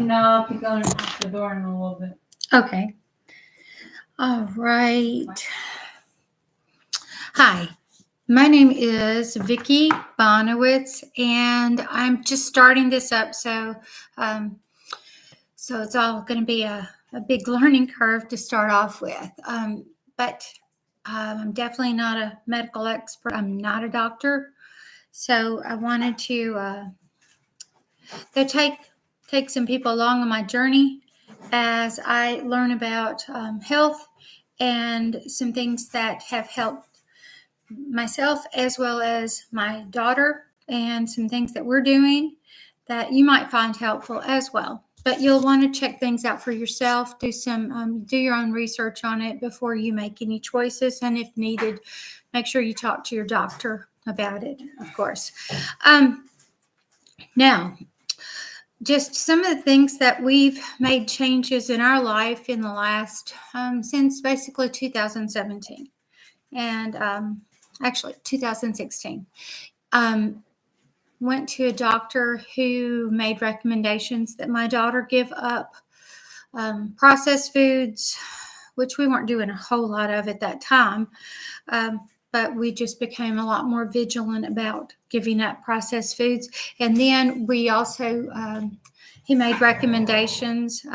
you know I'll be going out the door in a little bit. Okay. All right. Hi, my name is Vickie Bonowitz, and I'm just starting this up, so it's all going to be a big learning curve to start off with. But I'm definitely not a medical expert. I'm not a doctor, so I wanted to take some people along on my journey as I learn about health and some things that have helped myself as well as my daughter, and some things that we're doing that you might find helpful as well. But you'll want to check things out for yourself, do your own research on it before you make any choices, and if needed, make sure you talk to your doctor about it, of course. Now, just some of the things that we've made changes in our life in the last since basically 2017, and actually 2016. Went to a doctor who made recommendations that my daughter give up processed foods, which we weren't doing a whole lot of at that time, but we just became a lot more vigilant about giving up processed foods. And then we also, he made recommendations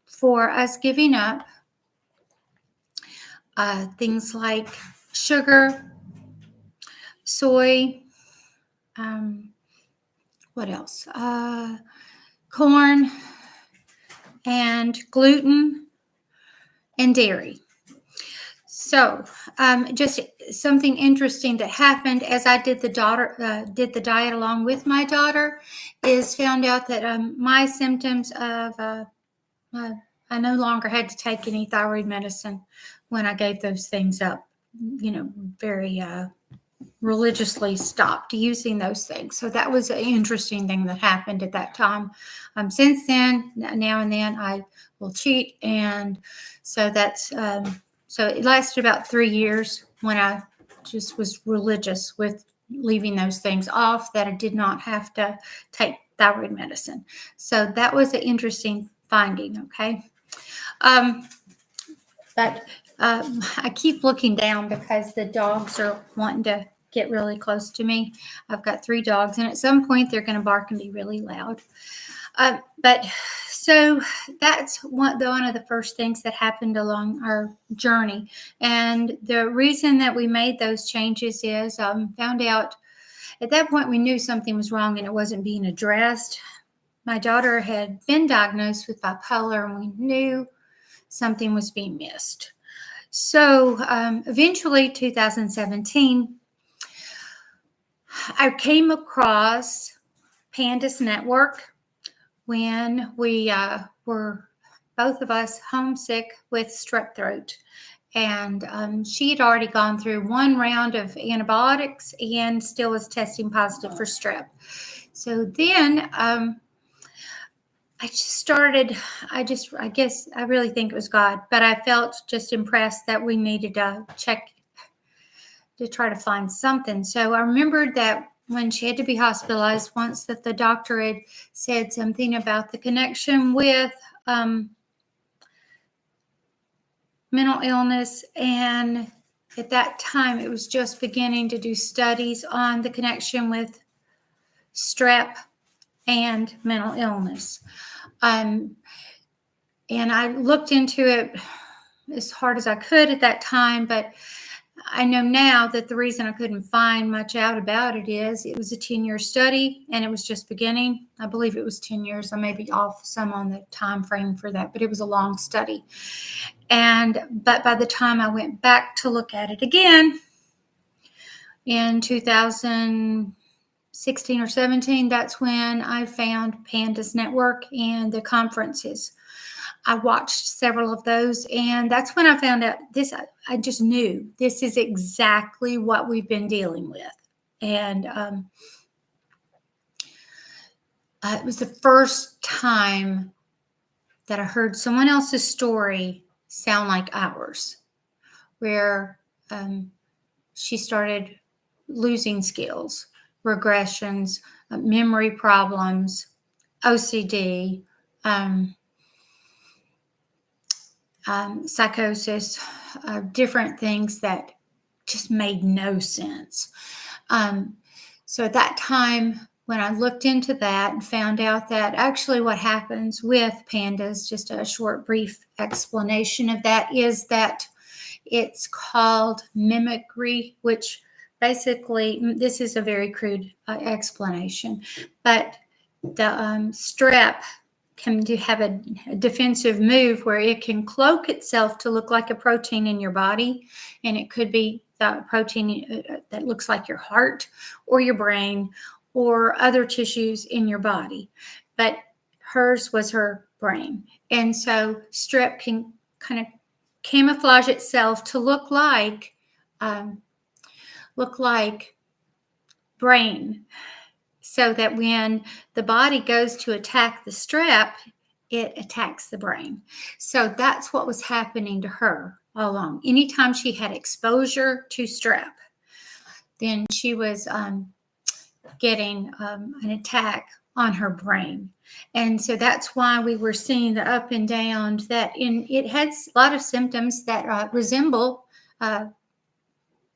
for us giving up things like sugar, soy, what else? Corn and gluten and dairy. So, just something interesting that happened as I did the diet along with my daughter is found out that my symptoms of I no longer had to take any thyroid medicine when I gave those things up. Very religiously stopped using those things. So that was an interesting thing that happened at that time. Since then, now and then, I will cheat, and so that's so it lasted about 3 years when I just was religious with leaving those things off, that I did not have to take thyroid medicine. So that was an interesting finding. Okay, but I keep looking down because the dogs are wanting to get really close to me. I've got 3 dogs, and at some point they're going to bark and be really loud. But so that's one of the first things that happened along our journey. And the reason that we made those changes is found out at that point we knew something was wrong and it wasn't being addressed. My daughter had been diagnosed with bipolar, and we knew something was being missed. So eventually, 2017, I came across Pandas Network when we were both of us homesick with strep throat. And she had already gone through 1 round of antibiotics and still was testing positive for strep. So then I guess I really think it was God, but I felt just impressed that we needed to check to try to find something. So I remembered that when she had to be hospitalized once, that the doctor had said something about the connection with mental illness. And at that time, it was just beginning to do studies on the connection with strep and mental illness. And I looked into it as hard as I could at that time, but I know now that the reason I couldn't find much out about it is it was a 10-year study, and it was just beginning. I believe it was 10 years. I may be off some on the time frame for that, but it was a long study. But by the time I went back to look at it again in 2016 or 17, that's when I found Pandas Network and the conferences. I watched several of those, and that's when I found out this. I just knew this is exactly what we've been dealing with. And it was the first time that I heard someone else's story sound like ours, where she started losing skills, regressions, memory problems, OCD, um, psychosis, different things that just made no sense. So at that time, when I looked into that and found out that actually what happens with pandas, just a short, brief explanation of that, is that it's called mimicry, which basically, this is a very crude explanation, but the strep can have a defensive move where it can cloak itself to look like a protein in your body, and it could be the protein that looks like your heart or your brain or other tissues in your body. But hers was her brain, and so strep can kind of camouflage itself to look like brain, so that when the body goes to attack the strep, it attacks the brain. So that's what was happening to her all along. Anytime she had exposure to strep, then she was getting an attack on her brain. And so that's why we were seeing the up and down, that it had a lot of symptoms that resemble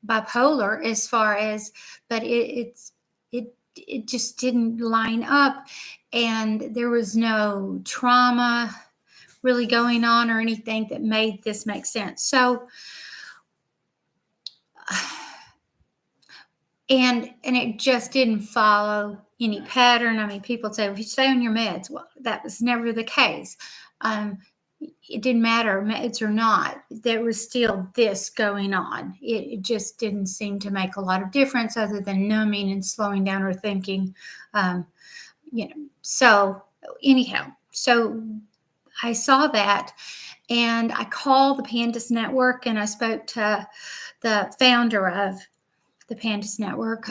bipolar as far as, but it just didn't line up, and there was no trauma really going on or anything that made this make sense. So and it just didn't follow any pattern. I mean, people say, if you stay on your meds, well, that was never the case. It didn't matter, meds or not, there was still this going on. It just didn't seem to make a lot of difference other than numbing and slowing down her thinking. So anyhow, so I saw that, and I called the Pandas Network, and I spoke to the founder of the Pandas Network.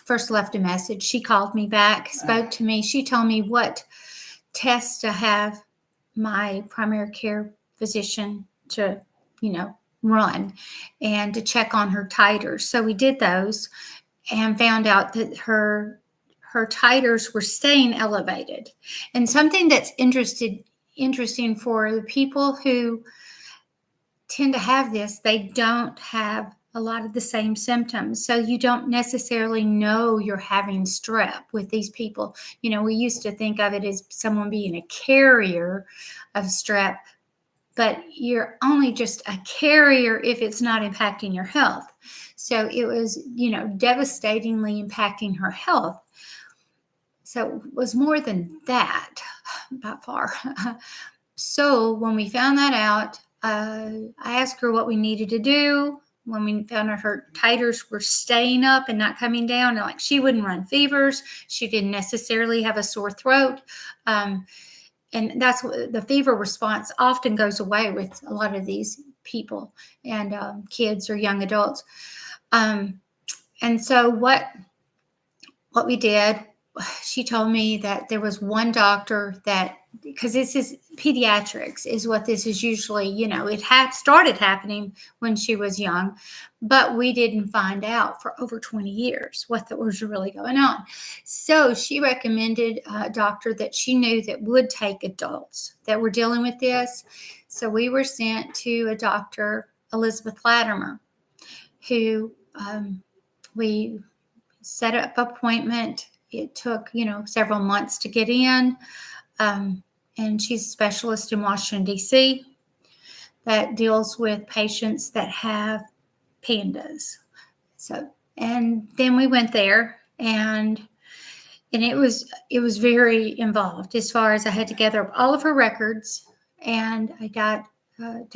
First left a message. She called me back, spoke to me. She told me what tests to have my primary care physician to, run, and to check on her titers. So we did those and found out that her titers were staying elevated. And something that's interesting for the people who tend to have this, they don't have a lot of the same symptoms. So you don't necessarily know you're having strep with these people. We used to think of it as someone being a carrier of strep, but you're only just a carrier if it's not impacting your health. So it was, devastatingly impacting her health. So it was more than that, by far. So when we found that out, I asked her what we needed to do. When we found out her titers were staying up and not coming down, and she wouldn't run fevers, she didn't necessarily have a sore throat, and that's what the fever response often goes away with a lot of these people and kids or young adults. And so what we did, she told me that there was one doctor that, because this is pediatrics, is what this is usually, it had started happening when she was young, but we didn't find out for over 20 years what was really going on. So she recommended a doctor that she knew that would take adults that were dealing with this. So we were sent to a doctor, Elizabeth Latimer, who we set up an appointment. It took, several months to get in. And she's a specialist in Washington, D.C. that deals with patients that have pandas. So, and then we went there, and it was very involved as far as I had to gather up all of her records, and I got to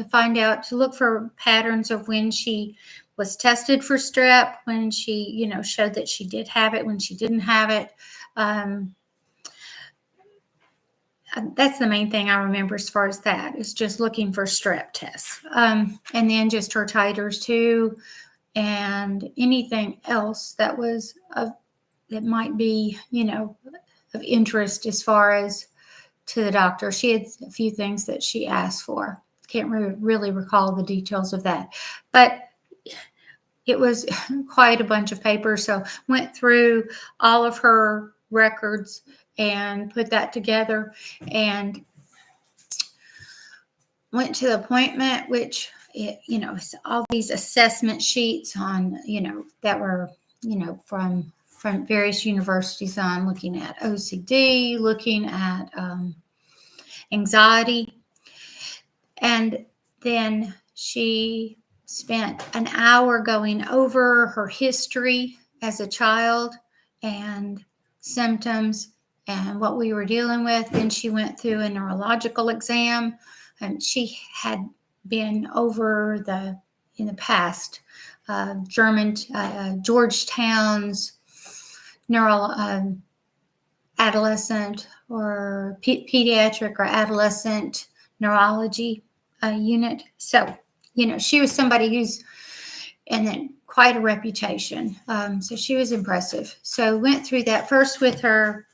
look for patterns of when she was tested for strep, when she, showed that she did have it, when she didn't have it. That's the main thing I remember as far as that, is just looking for strep tests. And then just her titers too, and anything else that was that might be, of interest as far as to the doctor. She had a few things that she asked for. Can't really recall the details of that, but it was quite a bunch of papers. So went through all of her records and put that together and went to the appointment, which, it's all these assessment sheets on, that were, from various universities on looking at OCD, looking at anxiety. And then she spent an hour going over her history as a child and symptoms and what we were dealing with. Then she went through a neurological exam, and she had been over in the past, Georgetown's adolescent or pediatric or adolescent neurology unit. So, she was somebody and then quite a reputation. So she was impressive. So went through that first with her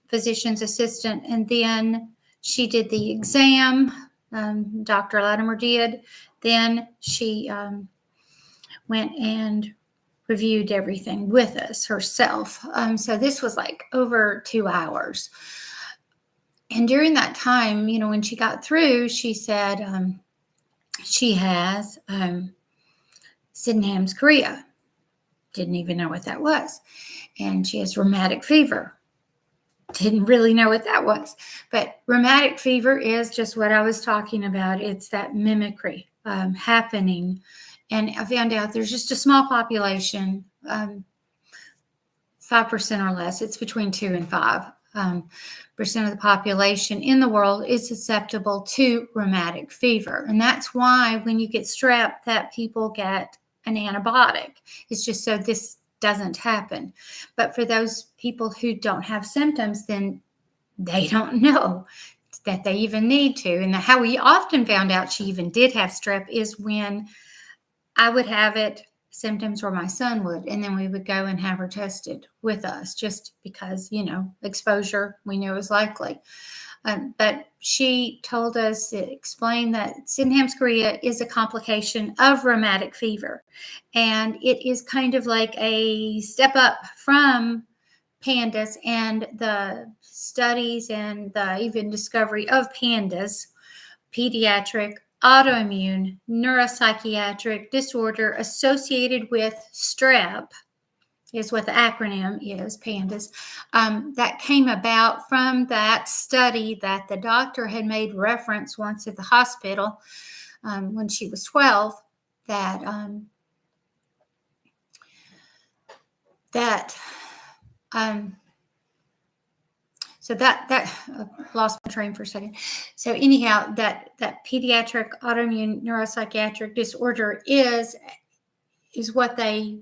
physician's assistant, and then she did the exam. Dr. Latimer did. Then she went and reviewed everything with us herself. So this was like over 2 hours. And during that time, when she got through, she said she has Sydenham's chorea. Didn't even know what that was. And she has rheumatic fever. Didn't really know what that was. But rheumatic fever is just what I was talking about. It's that mimicry happening. And I found out there's just a small population, 5% or less. It's between 2 and 5% of the population in the world is susceptible to rheumatic fever. And that's why when you get strep, that people get an antibiotic. It's just so this doesn't happen. But for those people who don't have symptoms, then they don't know that they even need to. And how we often found out she even did have strep is when I would have symptoms, or my son would, and then we would go and have her tested with us just because, exposure we knew was likely. But she told us, explained that Sydenham's chorea is a complication of rheumatic fever. And it is kind of like a step up from PANDAS, and the studies and the even discovery of PANDAS, pediatric autoimmune neuropsychiatric disorder associated with strep, is what the acronym is, PANDAS. That came about from that study that the doctor had made reference once at the hospital when she was 12, so that lost my train for a second. So anyhow, that pediatric autoimmune neuropsychiatric disorder is what they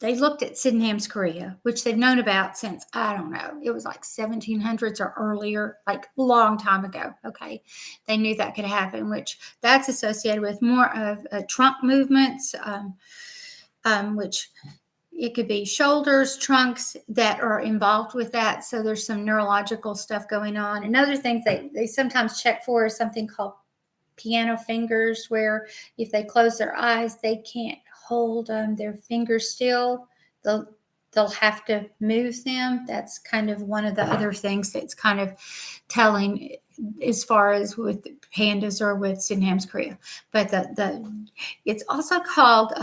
looked at Sydenham's chorea, which they've known about since, I don't know, it was like 1700s or earlier, like a long time ago. Okay. They knew that could happen, which that's associated with more of trunk movements, which it could be shoulders, trunks that are involved with that. So there's some neurological stuff going on. And other things they sometimes check for is something called piano fingers, where if they close their eyes, they can't hold their fingers still. They'll have to move them. That's kind of one of the other things that's kind of telling as far as with PANDAS or with Sydenham's chorea. But it's also called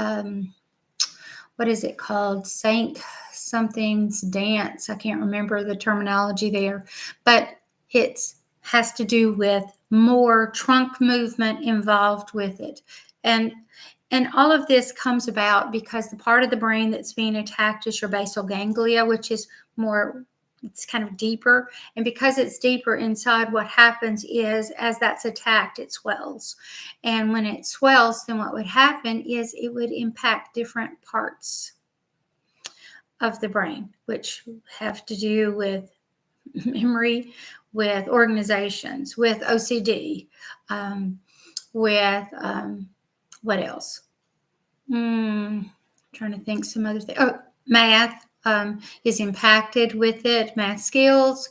what is it called? Saint something's dance. I can't remember the terminology there, but it has to do with more trunk movement involved with it. And all of this comes about because the part of the brain that's being attacked is your basal ganglia, which is more, it's kind of deeper. And because it's deeper inside, what happens is as that's attacked, it swells. And when it swells, then what would happen is it would impact different parts of the brain, which have to do with memory, with organizations, with OCD, with what else? Trying to think some other things. Oh, math is impacted with it, math skills.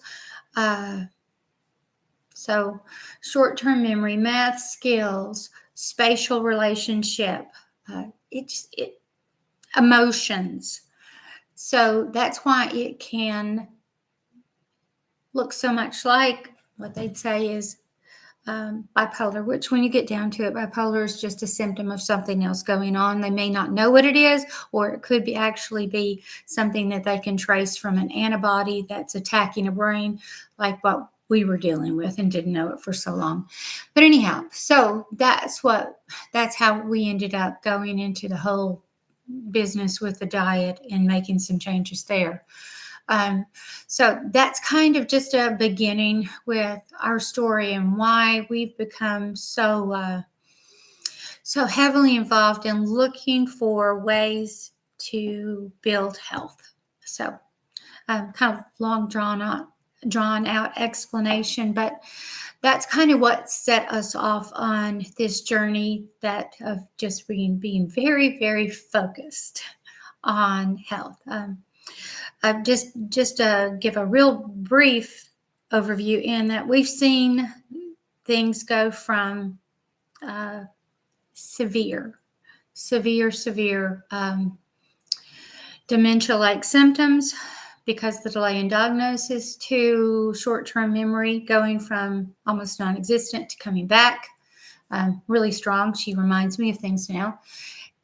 So short-term memory, math skills, spatial relationship, emotions. So that's why it can look so much like what they'd say is bipolar, which when you get down to it, bipolar is just a symptom of something else going on. They may not know what it is, or it could be actually be something that they can trace from an antibody that's attacking a brain, like what we were dealing with and didn't know it for so long. But anyhow, so that's how we ended up going into the whole business with the diet and making some changes there. So that's kind of just a beginning with our story and why we've become so heavily involved in looking for ways to build health. So kind of long drawn out explanation, but that's kind of what set us off on this journey that of just being very, very focused on health. Just give a real brief overview in that we've seen things go from severe dementia-like symptoms because of the delay in diagnosis to short-term memory going from almost non-existent to coming back really strong. She reminds me of things now.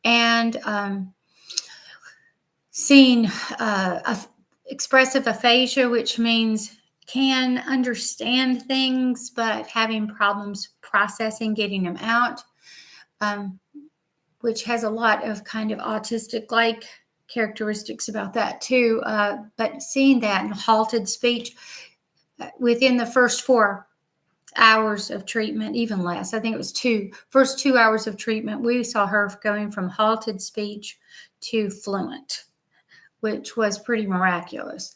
And seeing expressive aphasia, which means can understand things, but having problems processing, getting them out, which has a lot of kind of autistic-like characteristics about that too. But seeing that and halted speech within the first 4 hours of treatment, even less, I think it was first 2 hours of treatment, we saw her going from halted speech to fluent, which was pretty miraculous.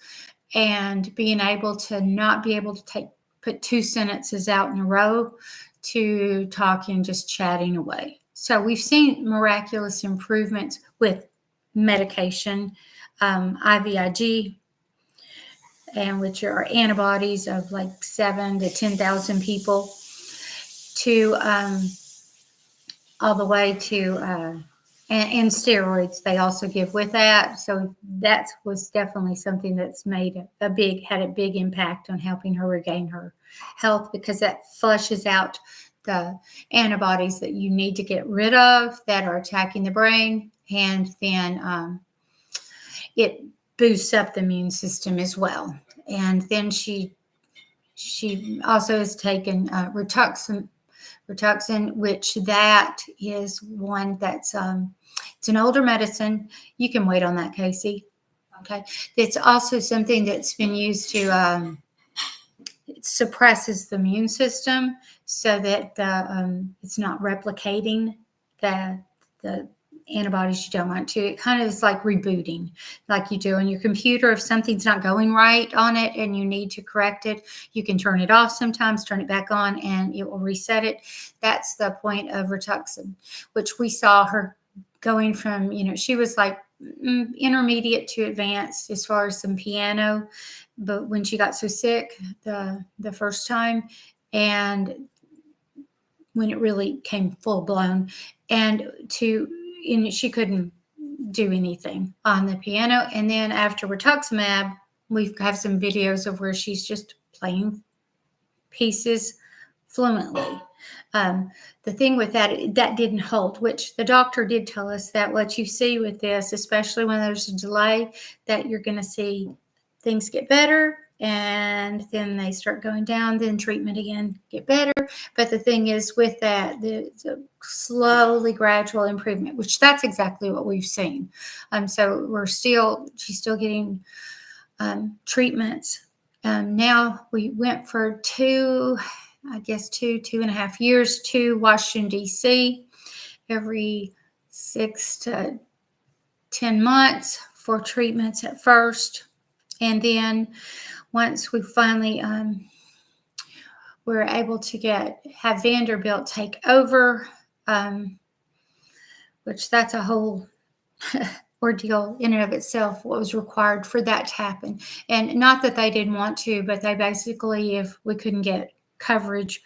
And being able to not be able to put 2 sentences out in a row to talking, just chatting away. So we've seen miraculous improvements with medication, IVIG, and which are antibodies of like 7 to 10,000 people, to all the way to and steroids they also give with that. So that was definitely something that's had a big impact on helping her regain her health, because that flushes out the antibodies that you need to get rid of that are attacking the brain, and then it boosts up the immune system as well. And then she also has taken Rituxan, which that is one that's it's an older medicine. You can wait on that, Casey. Okay, it's also something that's been used to it suppresses the immune system so that it's not replicating the antibodies you don't want to. It kind of is like rebooting, like you do on your computer. If something's not going right on it and you need to correct it, you can turn it off sometimes, turn it back on, and it will reset it. That's the point of Rituxan, which we saw her going from, she was like intermediate to advanced as far as some piano, but when she got so sick the first time, and when it really came full blown, and she couldn't do anything on the piano. And then after rituximab, we have some videos of where she's just playing pieces fluently. The thing with that didn't hold, which the doctor did tell us that what you see with this, especially when there's a delay, that you're going to see things get better and then they start going down, then treatment again, get better. But the thing is with that, the slowly gradual improvement, which that's exactly what we've seen. So she's still getting treatments. Now we went for 2.5 years to Washington, D.C. every 6 to 10 months for treatments at first. And then once we finally were able to have Vanderbilt take over, which that's a whole ordeal in and of itself, what was required for that to happen. And not that they didn't want to, but they basically, if we couldn't get coverage,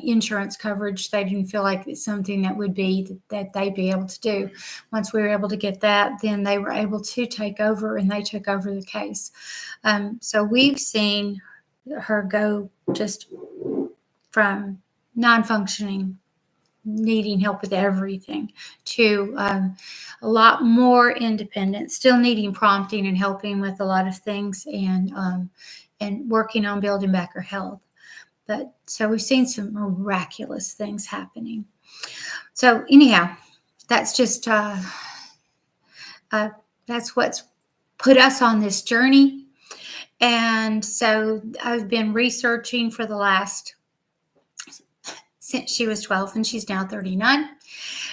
insurance coverage, they didn't feel like it's something that they'd be able to do. Once we were able to get that, then they were able to take over, and they took over the case. So we've seen her go just from non-functioning, needing help with everything, to a lot more independent, still needing prompting and helping with a lot of things, and working on building back her health. But so we've seen some miraculous things happening. So anyhow, that's just that's what's put us on this journey. And so I've been researching for the last, since she was 12 and she's now 39.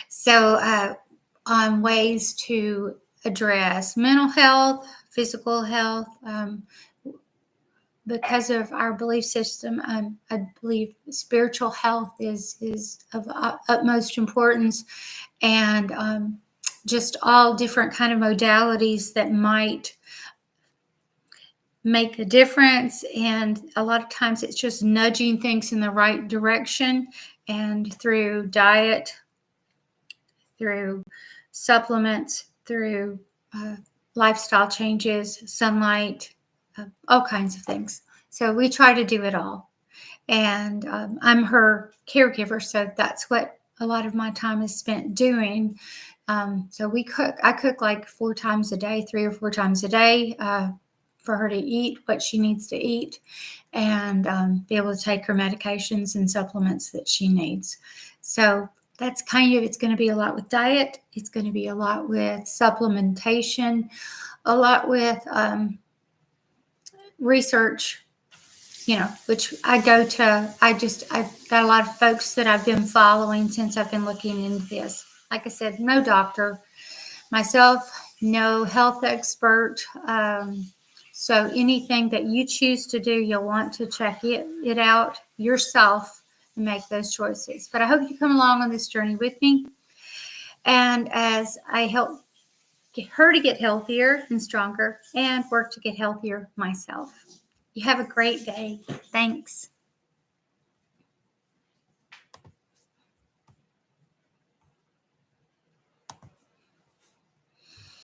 So on ways to address mental health, physical health, because of our belief system. I believe spiritual health is of utmost importance, and just all different kind of modalities that might make a difference. And a lot of times it's just nudging things in the right direction, and through diet, through supplements, through lifestyle changes, sunlight, all kinds of things. So we try to do it all. And I'm her caregiver, so that's what a lot of my time is spent doing. So we cook. I cook like 4 times a day, 3 or 4 times a day, for her to eat what she needs to eat, and be able to take her medications and supplements that she needs. So that's kind of, it's going to be a lot with diet. It's going to be a lot with supplementation, a lot with research, which I go to. I've got a lot of folks that I've been following since I've been looking into this. Like I said, no doctor, myself, no health expert. So anything that you choose to do, you'll want to check it out yourself and make those choices. But I hope you come along on this journey with me. And as I help get her to get healthier and stronger, and work to get healthier myself. You have a great day. Thanks.